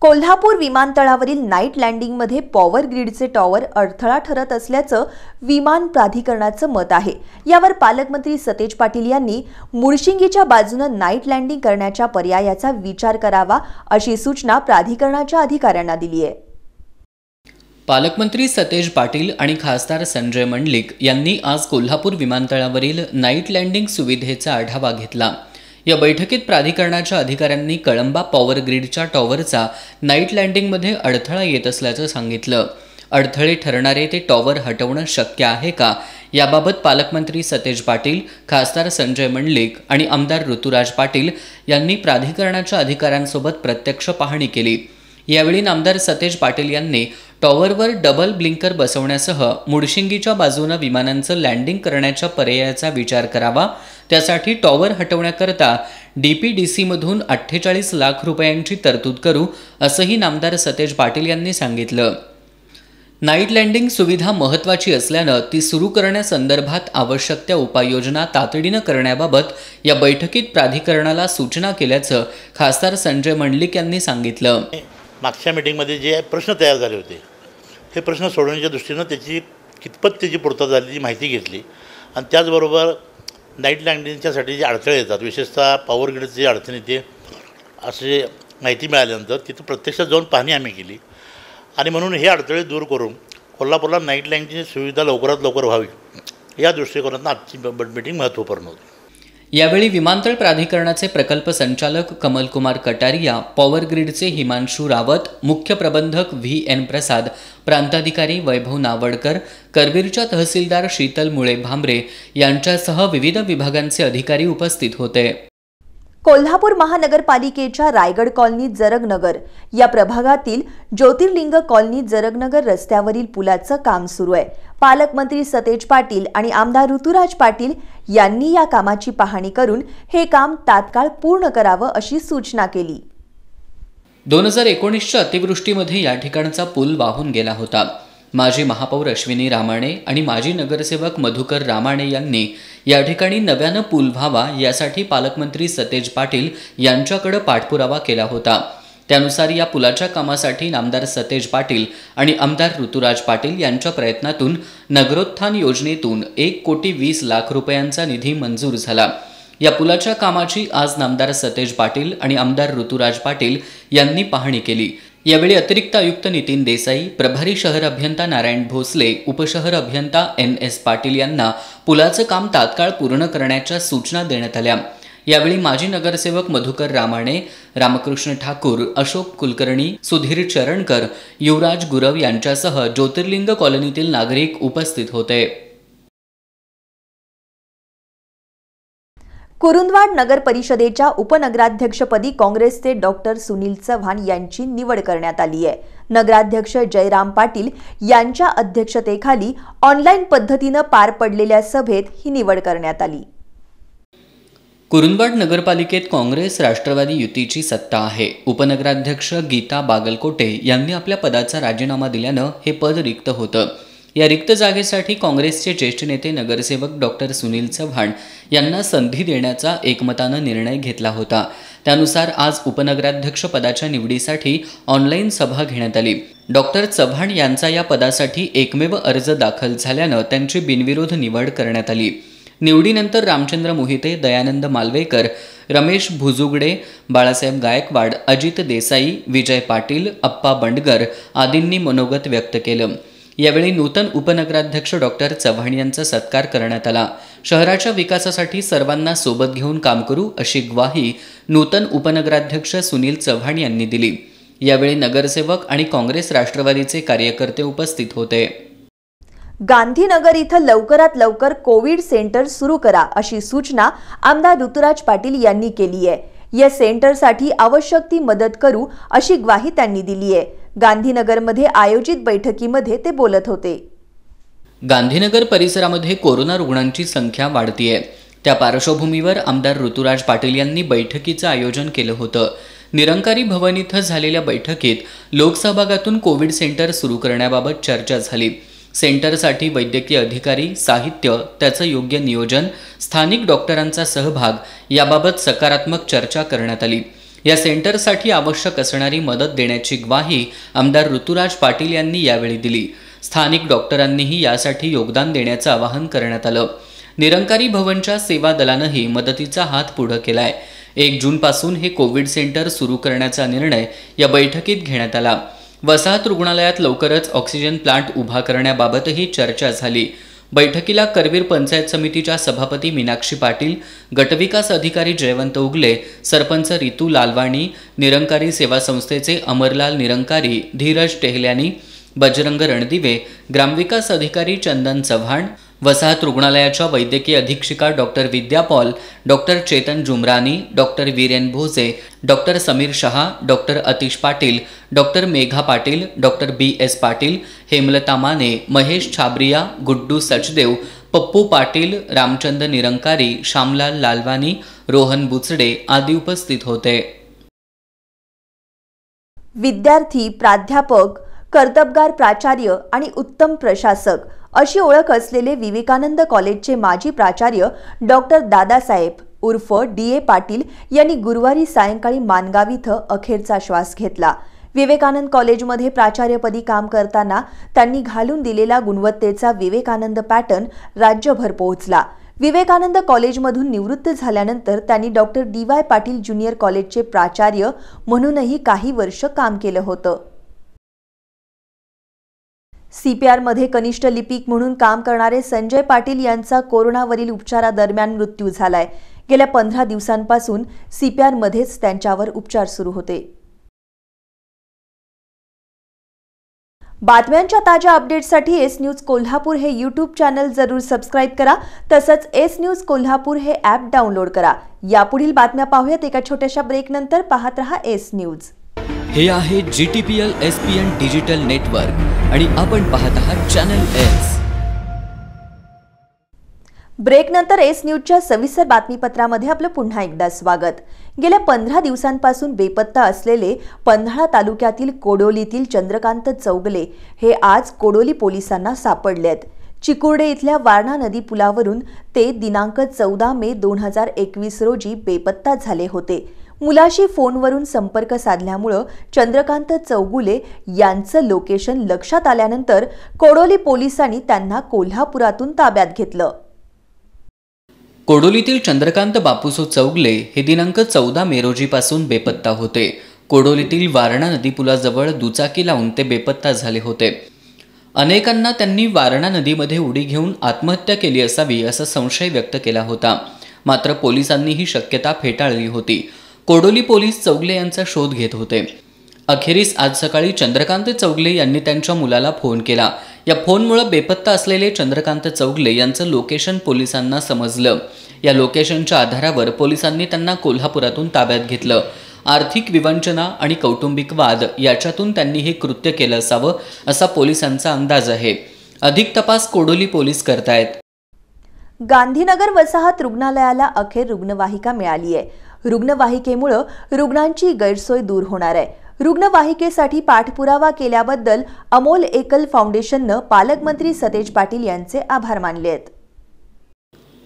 S1: कोल्हापूर विमानतळावरील नाईट लँडिंगमध्ये पॉवर ग्रीडचे टॉवर अडथळा ठरत असल्याचं विमान प्राधिकरणाचं मत आहे. यावर पालकमंत्री सतेज पाटील यांनी मुळशिंगीच्या बाजूनं नाईट लँडिंग करण्याच्या पर्यायाचा विचार करावा अशी सूचना प्राधिकरणाच्या अधिकाऱ्यांना दिली आहे.
S2: पालकमंत्री सतेज पाटील आणि खासदार संजय मंडलिक यांनी आज कोल्हापूर विमानतळावरील नाईट लँडिंग सुविधेचा आढावा घेतला. या बैठकीत प्राधिकरणाच्या अधिकाऱ्यांनी कळंबा पॉवर ग्रीडच्या टॉवरचा नाईट लँडिंगमध्ये अडथळा येत असल्याचं सांगितलं. अडथळे ठरणारे ते टॉवर हटवणं शक्य आहे का, याबाबत पालकमंत्री सतेज पाटील, खासदार संजय मंडलिक आणि आमदार ऋतुराज पाटील यांनी प्राधिकरणाच्या अधिकाऱ्यांसोबत प्रत्यक्ष पाहणी केली. यावेळी नामदार सतेज पाटील यांनी टॉवरवर डबल ब्लिंकर बसवण्यासह मुडशिंगीच्या बाजूनं विमानांचं लँडिंग करण्याच्या पर्यायाचा विचार करावा. त्यासाठी टॉवर हटवण्याकरता DPDCमधून 48 लाख रुपयांची तरतूद करू, असंही नामदार सतेज पाटील यांनी सांगितलं. नाईट लँडिंग सुविधा महत्त्वाची असल्यानं ती सुरू करण्यासंदर्भात आवश्यक त्या उपाययोजना तातडीनं करण्याबाबत या बैठकीत प्राधिकरणाला सूचना केल्याचं खासदार संजय मंडलिक यांनी सांगितलं.
S10: मागच्या मीटिंगमध्ये जे प्रश्न तयार झाले होते हे प्रश्न सोडवण्याच्या दृष्टीनं कितपत त्याची पूर्तता झाली ती माहिती घेतली आणि त्याचबरोबर नाईट लँडिंगच्यासाठी जे अडथळे येतात, विशेषतः पॉवर ग्रीडचे जे अडचणी येते असे माहिती मिळाल्यानंतर तिथं प्रत्यक्षात जाऊन पाहणी आम्ही केली आणि म्हणून हे अडथळे दूर करून कोल्हापूरला नाईट लँडिंगची सुविधा लवकरात लवकर व्हावी या दृष्टिकोनातून आजची मीटिंग महत्त्वपूर्ण होती.
S2: यावेळी विमानतळ प्राधिकरणाचे प्रकल्प संचालक कमलकुमार कटारिया, पॉवर ग्रीडचे हिमांशू रावत, मुख्य प्रबंधक VN प्रसाद, प्रांताधिकारी वैभव नावडकर, करवीरच्या तहसीलदार शीतल मुळे भांबरे यांच्यासह विविध विभागांचे अधिकारी उपस्थित होते.
S1: कोल्हापूर महानगरपालिकेच्या रायगड कॉलनी जरगनगर या प्रभागातील ज्योतिर्लिंग कॉलनी जरगनगर रस्त्यावरील पुलाचं काम सुरू आहे. पालकमंत्री सतेज पाटील आणि आमदार ऋतुराज पाटील यांनी या कामाची पाहणी करून हे काम तात्काळ पूर्ण करावं अशी सूचना केली.
S2: 2019च्या अतिवृष्टीमध्ये या ठिकाणचा पूल वाहून गेला होता. माजी महापौर अश्विनी रामाणे आणि माजी नगरसेवक मधुकर रामाणे यांनी या ठिकाणी नव्यानं पूल व्हावा यासाठी पालकमंत्री सतेज पाटील यांच्याकडे पाठपुरावा केला होता. त्यानुसार या पुलाच्या कामासाठी नामदार सतेज पाटील आणि आमदार ऋतुराज पाटील यांच्या प्रयत्नातून नगरोत्थान योजनेतून 1,20 लाख रुपयांचा निधी मंजूर झाला. या पुलाच्या कामाची आज नामदार सतेज पाटील आणि आमदार ऋतुराज पाटील यांनी पाहणी केली. यावेळी अतिरिक्त आयुक्त नितीन देसाई, प्रभारी शहर अभियंता नारायण भोसले, उपशहर अभियंता NS पाटील यांना पुलाचं काम तात्काळ पूर्ण करण्याच्या सूचना देण्यात आल्या. यावेळी माजी नगरसेवक मधुकर रामाणे, रामकृष्ण ठाकूर, अशोक कुलकर्णी, सुधीर चरणकर, युवराज गुरव यांच्यासह ज्योतिर्लिंग कॉलनीतील नागरिक उपस्थित होते.
S1: कुरुंदवाड नगर परिषदेच्या उपनगराध्यक्षपदी काँग्रेसचे डॉक्टर सुनील चव्हाण यांची निवड करण्यात आली आहे. नगराध्यक्ष जयराम पाटील यांच्या अध्यक्षतेखाली ऑनलाईन पद्धतीनं पार पडलेल्या सभेत ही निवड करण्यात आली.
S2: कुरुंदवाड नगरपालिकेत काँग्रेस राष्ट्रवादी युतीची सत्ता आहे. उपनगराध्यक्ष गीता बागलकोटे यांनी आपल्या पदाचा राजीनामा दिल्यानं हे पद रिक्त होतं. या रिक्त जागेसाठी काँग्रेसचे ज्येष्ठ नेते नगरसेवक डॉक्टर सुनील चव्हाण यांना संधी देण्याचा एकमतानं निर्णय घेतला होता. त्यानुसार आज उपनगराध्यक्ष पदाच्या निवडीसाठी ऑनलाईन सभा घेण्यात आली. डॉक्टर चव्हाण यांचा या पदासाठी एकमेव अर्ज दाखल झाल्यानं त्यांची बिनविरोध निवड करण्यात आली. निवडीनंतर रामचंद्र मोहिते, दयानंद मालवेकर, रमेश भुजुगडे, बाळासाहेब गायकवाड, अजित देसाई, विजय पाटील, अप्पा बंडगर आदींनी मनोगत व्यक्त केलं. यावेळी नूतन उपनगराध्यक्ष डॉक्टर चव्हाण यांचा सत्कार करण्यात आला. शहराच्या विकासासाठी सर्वांना सोबत घेऊन काम करू अशी ग्वाही नूतन उपनगराध्यक्ष सुनील चव्हाण यांनी दिली. यावेळी नगरसेवक आणि काँग्रेस राष्ट्रवादीचे कार्यकर्ते उपस्थित होते.
S1: गांधीनगर इथं लवकरात लवकर कोविड सेंटर सुरू करा अशी सूचना आमदार ऋतुराज पाटील यांनी केली आहे. या सेंटरसाठी आवश्यक ती मदत करू अशी ग्वाही त्यांनी दिली आहे. गांधीनगरमध्ये आयोजित बैठकीमध्ये ते बोलत होते.
S2: गांधीनगर परिसरामध्ये कोरोना रुग्णांची संख्या वाढतीये. त्या पार्श्वभूमीवर आमदार ऋतुराज पाटील यांनी बैठकीचं आयोजन केलं होतं. निरंकारी भवन इथं झालेल्या बैठकीत लोकसहभागातून कोविड सेंटर सुरू करण्याबाबत चर्चा झाली. सेंटरसाठी वैद्यकीय अधिकारी, साहित्य, त्याचं योग्य नियोजन, स्थानिक डॉक्टरांचा सहभाग याबाबत सकारात्मक चर्चा करण्यात आली. या सेंटरसाठी आवश्यक असणारी मदत देण्याची ग्वाही आमदार ऋतुराज पाटील यांनी यावेळी दिली. स्थानिक डॉक्टरांनीही यासाठी योगदान देण्याचं आवाहन करण्यात आलं. निरंकारी भवनच्या सेवा दलानंही मदतीचा हात पुढे केलाय. 1 जूनपासून हे कोविड सेंटर सुरू करण्याचा निर्णय या बैठकीत घेण्यात आला. वसाहत रुग्णालयात लवकरच ऑक्सिजन प्लांट उभा करण्याबाबतही चर्चा झाली. बैठकीला करवीर पंचायत समितीच्या सभापती मीनाक्षी पाटील, गटविकास अधिकारी जयवंत उगले, सरपंच रितू लालवाणी, निरंकारी सेवा संस्थेचे अमरलाल निरंकारी, धीरज टेहल्यानी, बजरंग रणदिवे, ग्रामविकास अधिकारी चंदन चव्हाण, वसाहत रुग्णालयाच्या वैद्यकीय अधीक्षिका doctor Vidya Paul, doctor Chetan Jumrani, doctor Viren Bhoje, doctor Sameer Shah, doctor Atish Patil, doctor Megha Patil, doctor BS Patil, Hemlata Mane, Mahesh Chhabria, Guddu Sachdev, Pappu Patil, Ramchandra Nirankari, Shyamlal Lalwani, Rohan Buchade आदी उपस्थित होते.
S1: विद्यार्थी, प्राध्यापक, कर्तबगार प्राचार्य आणि उत्तम प्रशासक अशी ओळख असलेले विवेकानंद कॉलेजचे माजी प्राचार्य डॉक्टर दादासाहेब उर्फ DA पाटील यांनी गुरुवारी सायंकाळी मानगाव इथं अखेरचा श्वास घेतला. विवेकानंद कॉलेजमध्ये प्राचार्यपदी काम करताना त्यांनी घालून दिलेला गुणवत्तेचा विवेकानंद पॅटर्न राज्यभर पोहोचला. विवेकानंद कॉलेजमधून निवृत्त झाल्यानंतर त्यांनी डॉक्टर DY पाटील ज्युनियर कॉलेजचे प्राचार्य म्हणूनही काही वर्ष काम केलं होतं. CPR मध्ये कनिष्ठ लिपिक म्हणून काम करणारे संजय पाटील यांचा कोरोनावरील उपचारादरम्यान मृत्यू झालाय. गेल्या 15 दिवसांपासून CPR मध्येच त्यांच्यावर उपचार सुरू होते. बातम्यांच्या ताज्या अपडेट्ससाठी एस न्यूज कोल्हापूर हे YouTube चॅनल जरूर सबस्क्राइब करा. तसंच एस न्यूज कोल्हापूर हे ॲप डाउनलोड करा. यापुढील बातम्या पाहूयात एका छोट्याशा ब्रेक नंतर. पाहत रहा एस न्यूज.
S2: हे आहे GTPL SPN डिजिटल नेटवर्क आणि आपण पाहत आहात चॅनल एस.
S1: ब्रेक नंतर एस न्यूजच्या सविस्तर बातमीपत्रामध्ये आपलं पुन्हा एकदा स्वागत. गेल्या 15 दिवसांपासून बेपत्ता असलेले पन्हाळा तालुक्यातील कोडोलीतील चंद्रकांत चौगले हे आज कोडोली पोलिसांना सापडलेत. चिकुर्डे इथल्या वारणा नदी पुलावरून ते दिनांक 14 मे 2021 रोजी बेपत्ता झाले होते. मुलाशी फोनवरून संपर्क साधल्यामुळे चंद्रकांत चौगुले यांचं लोकेशन लक्षात आल्यानंतर कोडोली पोलिसांनी त्यांना कोल्हापुरातून ताब्यात घेतलं.
S2: कोडोलीतील चंद्रकांत बापूसो चौगले हे दिनांक 14 मे रोजीपासून बेपत्ता होते. कोडोलीतील वारणा नदी पुलाजवळ दुचाकी लावून ते बेपत्ता झाले होते. अनेकांना त्यांनी वारणा नदीमध्ये उडी घेऊन आत्महत्या केली असावी असा संशय व्यक्त केला होता. मात्र पोलिसांनी ही शक्यता फेटाळली होती. कोडोली पोलीस चौगले यांचा शोध घेत होते. अखेरीस आज सकाळी चंद्रकांत चौगले यांनी त्यांच्या मुलाला फोन केला. या फोनमुळे बेपत्ता असलेले चंद्रकांत चौगले यांचं लोकेशन पोलिसांना समजलं. या लोकेशनच्या आधारावर पोलिसांनी त्यांना कोल्हापुरातून ताब्यात घेतलं. आर्थिक विवंचना आणि कौटुंबिक वाद याच्यातून त्यांनी हे कृत्य केलं असावं असा पोलिसांचा अंदाज आहे. अधिक तपास कोडोली पोलीस करतायत.
S1: गांधीनगर वसाहत रुग्णालयाला अखेर रुग्णवाहिका मिळाली आहे. रुग्णवाहिकेमुळे रुग्णांची गैरसोय दूर होणार आहे. रुग्णवाहिकेसाठी पाठपुरावा केल्याबद्दल अमोल एकल फाउंडेशननं पालकमंत्री सतेज पाटील यांचे आभार मानले आहेत.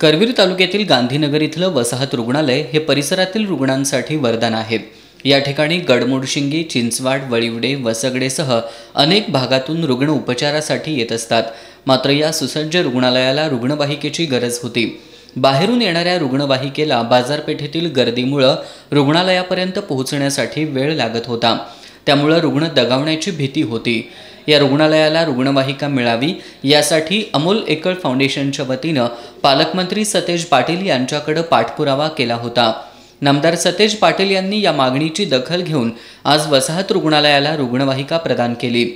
S2: करवीर तालुक्यातील गांधीनगर इथलं वसाहत रुग्णालय हे परिसरातील रुग्णांसाठी वरदान आहे. या ठिकाणी गडमुडशिंगी, चिंचवाड, वळिवडे, वसगडेसह अनेक भागातून रुग्ण उपचारासाठी येत असतात. मात्र या सुसज्ज रुग्णालयाला रुग्णवाहिकेची गरज होती. बाहेरून येणाऱ्या रुग्णवाहिकेला बाजारपेठेतील गर्दीमुळे रुग्णालयापर्यंत पोहोचण्यासाठी वेळ लागत होता. त्यामुळे रुग्ण दगावण्याची भीती होती. या रुग्णालयाला रुग्णवाहिका मिळावी यासाठी अमोल एकल फाउंडेशनच्या वतीनं पालकमंत्री सतेज पाटील यांच्याकडे पाठपुरावा केला होता. नामदार सतेज पाटील यांनी या मागणीची दखल घेऊन आज वसाहत रुग्णालयाला रुग्णवाहिका प्रदान केली.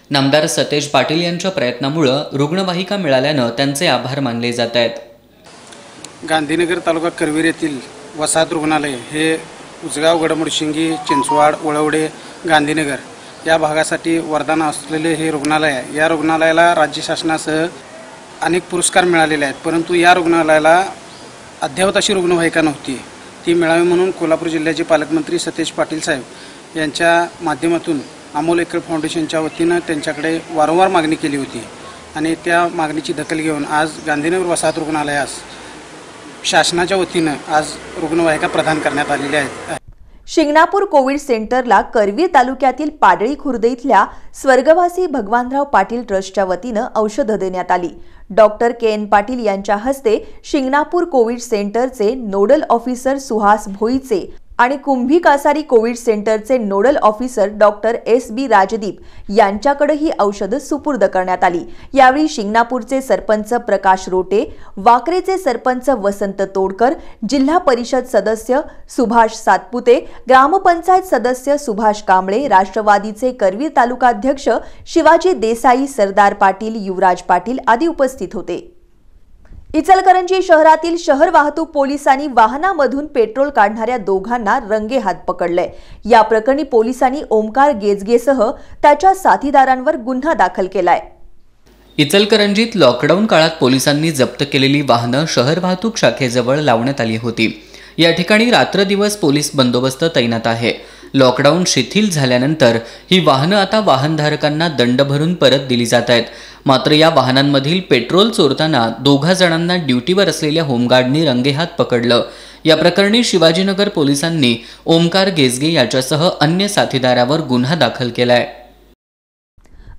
S2: नामदार सतेज पाटील यांच्या प्रयत्नामुळे रुग्णवाहिका मिळाल्यानं त्यांचे आभार मानले जात आहेत.
S11: गांधीनगर तालुका करवीर येथील वसाहत रुग्णालय हे उजगाव, गडमुडशिंगी, चिंचवाड, वळवडे, गांधीनगर या भागासाठी वरदान असलेले हे रुग्णालय आहे. या रुग्णालयाला राज्य शासनासह अनेक पुरस्कार मिळालेले आहेत. परंतु या रुग्णालयाला अद्ययावत अशी रुग्णवाहिका नव्हती. ती मिळावी म्हणून कोल्हापूर जिल्ह्याचे पालकमंत्री सतेज पाटील साहेब यांच्या माध्यमातून अमोल एकल फाउंडेशनच्या वतीनं त्यांच्याकडे वारंवार मागणी केली होती आणि त्या मागणीची दखल घेऊन आज गांधीनगर वसाहत रुग्णालयास शासनाच्या वतीनं आज रुग्णवाहिका प्रदान करण्यात आलेल्या आहेत.
S1: शिंगणापूर कोविड सेंटरला करवीर तालुक्यातील पाडळी खुर्द इथल्या स्वर्गवासी भगवानराव पाटील ट्रस्टच्या वतीनं औषधं देण्यात आली. डॉक्टर KN पाटील यांच्या हस्ते शिंगणापूर कोविड सेंटरचे नोडल ऑफिसर सुहास भोईचे आणि कुंभी कासारी कोविड सेंटरचे nodal officer doctor S.B. Rajdeep यांच्याकडे ही औषधं सुपूर्द करण्यात आली। यावेळी शिंगणापूरचे सरपंच प्रकाश रोटे, वाकरेचे सरपंच वसंत तोडकर, जिल्हा परिषद सदस्य सुभाष सातपुते, ग्रामपंचायत सदस्य सुभाष कांबळे, राष्ट्रवादीचे करवीर तालुकाध्यक्ष शिवाजी देसाई, सरदार पाटील, युवराज पाटील आदी उपस्थित होते। इचलकरंजी शहरातील शहर वाहतूक पोलिसांनी वाहनामधून पेट्रोल काढणाऱ्या दोघांना रंगेहात पकडले। या प्रकरणी पोलिसांनी ओमकार गेजगेसह त्याच्या साथीदारांवर गुन्हा दाखल केलाय।
S2: इचलकरंजीत लॉकडाऊन काळात पोलिसांनी जप्त केलेली वाहनं शहर वाहतूक शाखेजवळ लावण्यात आली होती। या ठिकाणी रात्रदिवस पोलीस बंदोबस्त तैनात आहे। लॉकडाऊन शिथिल झाल्यानंतर ही वाहनं आता वाहनधारकांना दंड भरून परत दिली जात आहेत। मात्र या वाहनांमधील पेट्रोल चोरताना दोघा जणांना ड्युटीवर असलेल्या होमगार्डनी रंगेहात पकडलं। या प्रकरणी शिवाजीनगर पोलिसांनी ओमकार गेजगे याच्यासह अन्य साथीदारावर गुन्हा दाखल केलाय।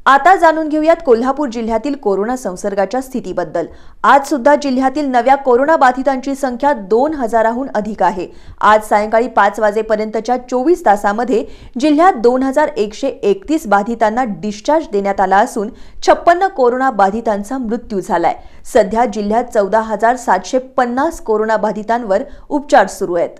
S1: आता जाणून घेऊयात कोल्हापूर जिल्ह्यातील कोरोना संसर्गाच्या स्थितीबद्दल। आज सुद्धा जिल्ह्यातील नव्या कोरोना बाधितांची संख्या 2000हून अधिक आहे। आज सायंकाळी 5 वाजेपर्यंतच्या 24 तासामध्ये जिल्ह्यात 2131 बाधितांना डिस्चार्ज देण्यात आला असून 56 कोरोना बाधितांचा मृत्यू झालाय। सध्या जिल्ह्यात 14750 कोरोना बाधितांवर उपचार सुरू आहेत।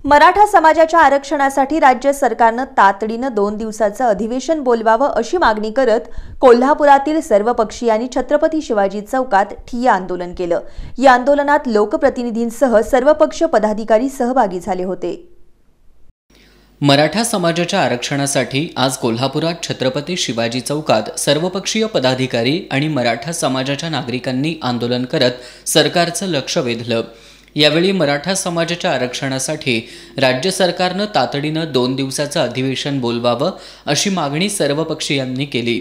S1: मराठा समाजाच्या आरक्षणासाठी राज्य सरकारने तातडीने 2 दिवसाचं अधिवेशन बोलवावं अशी मागणी करत कोल्हापुरातील सर्वपक्षीयांनी छत्रपती शिवाजी चौकात ठिय्या आंदोलन केलं। या आंदोलनात लोकप्रतिनिधींसह सर्वपक्ष पदाधिकारी सहभागी झाले होते।
S2: मराठा समाजाच्या आरक्षणासाठी आज कोल्हापुरात छत्रपती शिवाजी चौकात सर्वपक्षीय पदाधिकारी आणि मराठा समाजाच्या नागरिकांनी आंदोलन करत सरकारचं लक्ष वेधलं। यावेळी मराठा समाजाच्या आरक्षणासाठी राज्य सरकारने तातडीनं 2 दिवसाचं अधिवेशन बोलवावं अशी मागणी सर्वपक्षीयांनी केली।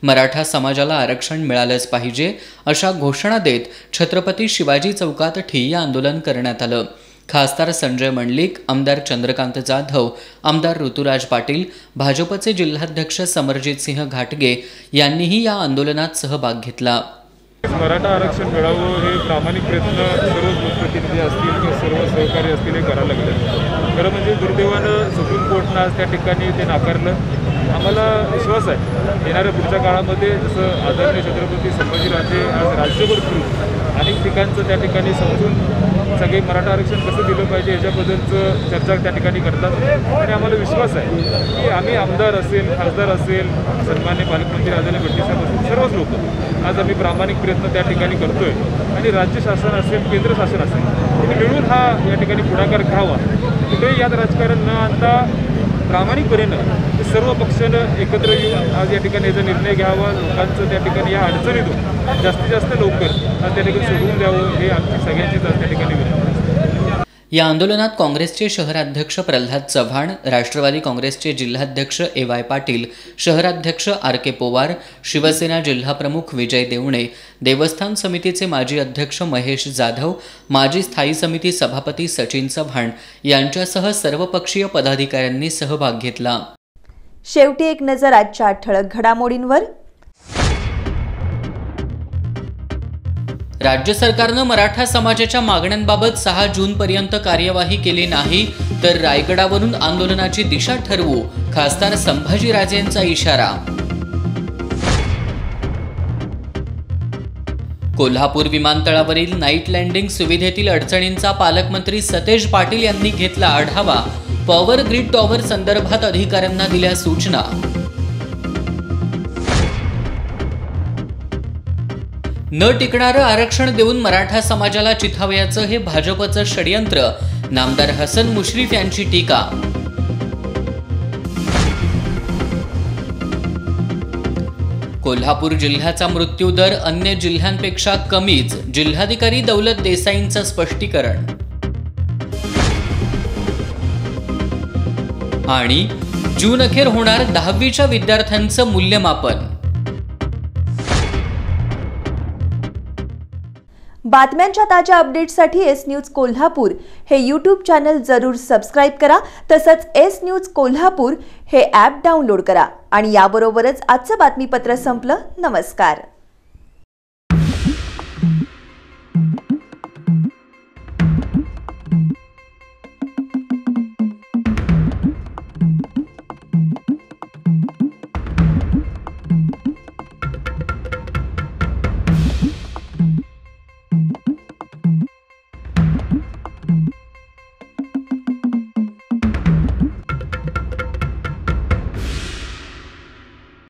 S2: मराठा समाजाला आरक्षण मिळालंच पाहिजे अशा घोषणा देत छत्रपती शिवाजी चौकात ठिय्या आंदोलन करण्यात आलं। खासदार संजय मंडलिक, आमदार चंद्रकांत जाधव, आमदार ऋतुराज पाटील, भाजपचे जिल्हाध्यक्ष समरजितसिंह घाटगे यांनीही या आंदोलनात सहभाग घेतला।
S12: मराठा आरक्षण मिळावं हे प्रामाणिक प्रयत्न सर्व लोकप्रतिनिधी असतील किंवा सर्व सहकारी असतील हे करायला लागले। खरं म्हणजे दुर्दैवानं सुप्रीम कोर्टनं आज त्या ठिकाणी ते नाकारलं। आम्हाला विश्वास आहे येणाऱ्या पुढच्या काळामध्ये जसं आदरणीय छत्रपती संभाजीराजे आज राज्यभर फिरून अनेक ठिकाणचं त्या ठिकाणी समजून सगळे मराठा आरक्षण कसं दिलं पाहिजे याच्याबद्दलचं चर्चा त्या ठिकाणी करतात। आणि आम्हाला विश्वास आहे की आम्ही आमदार असेल, खासदार असेल, सन्मान्य पालकमंत्री आदरणीय भट्टी साहेब असतील, सर्वच लोक आज आम्ही प्रामाणिक प्रयत्न त्या ठिकाणी करतोय आणि राज्य शासन असेल, केंद्र शासन असेल, मिळून हा या ठिकाणी पुढाकार घ्यावा। कुठेही यात राजकारण न आणता प्रामाणिकपणे सर्व पक्षानं एकत्र येऊन आज या ठिकाणी याचा निर्णय घ्यावा। लोकांचं त्या ठिकाणी या अडचणीतून जास्तीत जास्त लवकर आज त्या ठिकाणी सोडवून द्यावं हे आमची सगळ्यांचीच आज त्या ठिकाणी विनंती आहे।
S2: या आंदोलनात काँग्रेसचे शहराध्यक्ष प्रल्हाद चव्हाण, राष्ट्रवादी काँग्रेसचे जिल्हाध्यक्ष A.Y. पाटील, शहराध्यक्ष R.K. पोवार, शिवसेना जिल्हाप्रमुख विजय देवणे, देवस्थान समितीचे माजी अध्यक्ष महेश जाधव, माजी स्थायी समिती सभापती सचिन चव्हाण यांच्यासह सर्वपक्षीय पदाधिकाऱ्यांनी सहभाग घेतला।
S1: शेवटी एक नजर आजच्या ठळक घडामोडींवर।
S2: राज्य सरकारनं मराठा समाजाच्या मागण्यांबाबत 6 जूनपर्यंत कार्यवाही केली नाही तर रायगडावरून आंदोलनाची दिशा ठरवू, खासदार संभाजीराजेंचा इशारा। कोल्हापूर विमानतळावरील नाईट लँडिंग सुविधेतील अडचणींचा पालकमंत्री सतेज पाटील यांनी घेतला आढावा। पॉवर ग्रीड टॉवर संदर्भात अधिकाऱ्यांना दिल्या सूचना। न टिकणारं आरक्षण देऊन मराठा समाजाला चिथावयाचं हे भाजपचं षडयंत्र, नामदार हसन मुश्रीफ यांची टीका। कोल्हापूर जिल्ह्याचा मृत्यूदर अन्य जिल्ह्यांपेक्षा कमीच, जिल्हाधिकारी दौलत देसाईंचं स्पष्टीकरण। आणि जून अखेर होणार 10वीच्या विद्यार्थ्यांचं मूल्यमापन।
S1: बातम्यांच्या ताज्या अपडेट्ससाठी एस न्यूज कोल्हापूर हे यूट्यूब चॅनल जरूर सबस्क्राइब करा। तसंच एस न्यूज कोल्हापूर हे ॲप डाउनलोड करा। आणि याबरोबरच आजचं बातमीपत्र संपलं। नमस्कार।